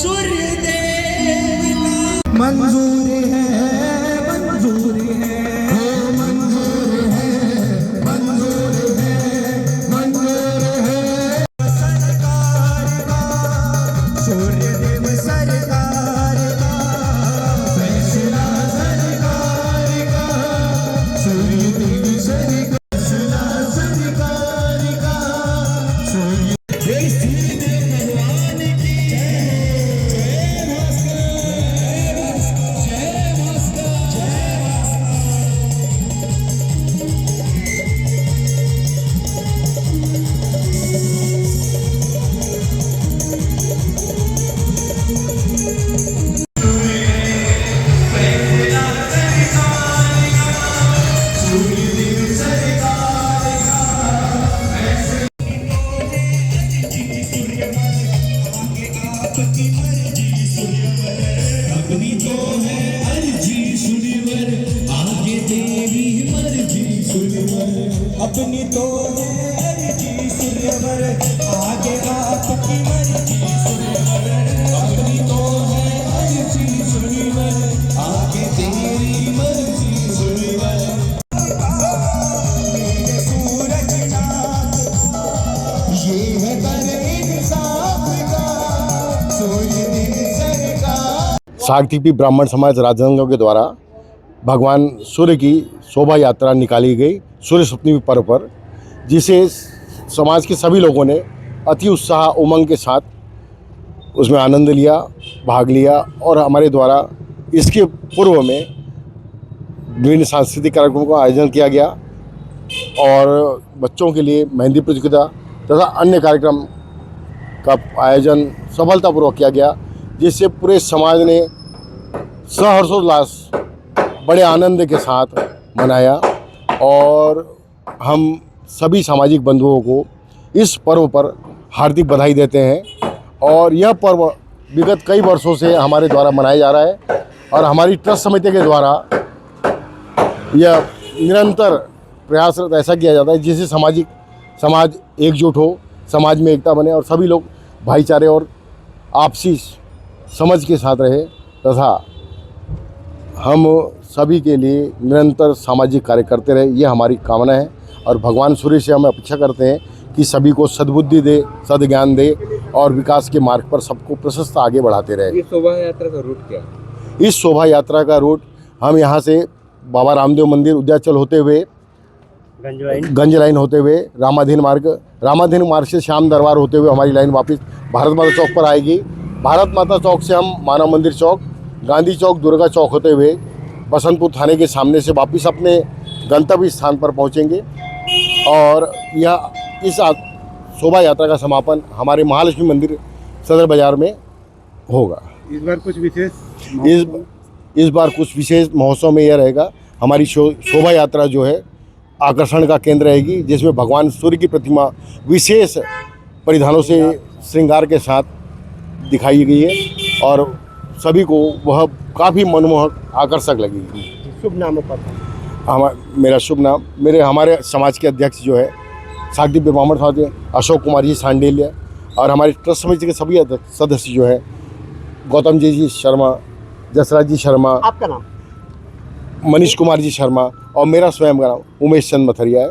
सूर्य देव का मंजूर है, मंजूर है, मंजूर है, मंजूर है, मंजूर है सरकार का, सूर्य देव सरकार का फैसला सरकार का, सूर्य देव सरकार सरकार का, सूर्य भगवान की जय भास्कर, जय भास्कर, जय अपनी तो है अर्जी सुनिवर, आगे तेरी मर्जी सुनिवर, अपनी तो है अर्जी सुनिवर, आगे आपकी मर्जी सुनिवर, अपनी तो है अर्जी सुनिवर, आगे तेरी मर्जी सुनिवर। मेरे सूरज नाथ ये है कर इंसाफ का, सूर्य देव सरकार। सागटीपी ब्राह्मण समाज राजनांदगांव के द्वारा भगवान सूर्य की शोभा यात्रा निकाली गई सूर्य सप्तमी पर्व पर, जिसे समाज के सभी लोगों ने अति उत्साह उमंग के साथ उसमें आनंद लिया, भाग लिया। और हमारे द्वारा इसके पूर्व में विभिन्न सांस्कृतिक कार्यक्रमों का आयोजन किया गया और बच्चों के लिए मेहंदी प्रतियोगिता तथा अन्य कार्यक्रम का आयोजन सफलतापूर्वक किया गया, जिससे पूरे समाज ने सहर्षोल्लास बड़े आनंद के साथ मनाया। और हम सभी सामाजिक बंधुओं को इस पर्व पर हार्दिक बधाई देते हैं। और यह पर्व विगत कई वर्षों से हमारे द्वारा मनाया जा रहा है और हमारी ट्रस्ट समिति के द्वारा यह निरंतर प्रयासरत ऐसा किया जाता है जिससे समाज एकजुट हो, समाज में एकता बने और सभी लोग भाईचारे और आपसी समझ के साथ रहे तथा हम सभी के लिए निरंतर सामाजिक कार्य करते रहे, ये हमारी कामना है। और भगवान सूर्य से हम अपेक्षा करते हैं कि सभी को सद्बुद्धि दे, सद्ज्ञान दे और विकास के मार्ग पर सबको प्रशस्त आगे बढ़ाते रहे। इस शोभा यात्रा का रूट क्या है? इस शोभा यात्रा का रूट हम यहाँ से बाबा रामदेव मंदिर उद्याचल होते हुए गंज लाइन होते हुए रामाधीन मार्ग से श्याम दरबार होते हुए हमारी लाइन वापस भारत माता चौक पर आएगी। भारत माता चौक से हम मानव मंदिर चौक, गांधी चौक, दुर्गा चौक होते हुए बसंतपुर थाने के सामने से वापस अपने गंतव्य स्थान पर पहुंचेंगे। और यह इस शोभा यात्रा का समापन हमारे महालक्ष्मी मंदिर सदर बाजार में होगा। इस बार कुछ विशेष महोत्सव में यह रहेगा, हमारी शोभा यात्रा जो है आकर्षण का केंद्र रहेगी, जिसमें भगवान सूर्य की प्रतिमा विशेष परिधानों से श्रृंगार के साथ दिखाई गई है और सभी को वह काफ़ी मनमोहक आकर्षक लगेगी। शुभ नामों पर मेरा शुभ नाम हमारे समाज के अध्यक्ष जो है सागटीपी ब्राह्मण समाज अशोक कुमार जी सांडिल्य और हमारे ट्रस्ट समिति के सभी सदस्य जो है गौतम जी शर्मा, जसराज जी शर्मा, आपका नाम? मनीष कुमार जी शर्मा और मेरा स्वयं का नाम उमेश चंद मथरिया है।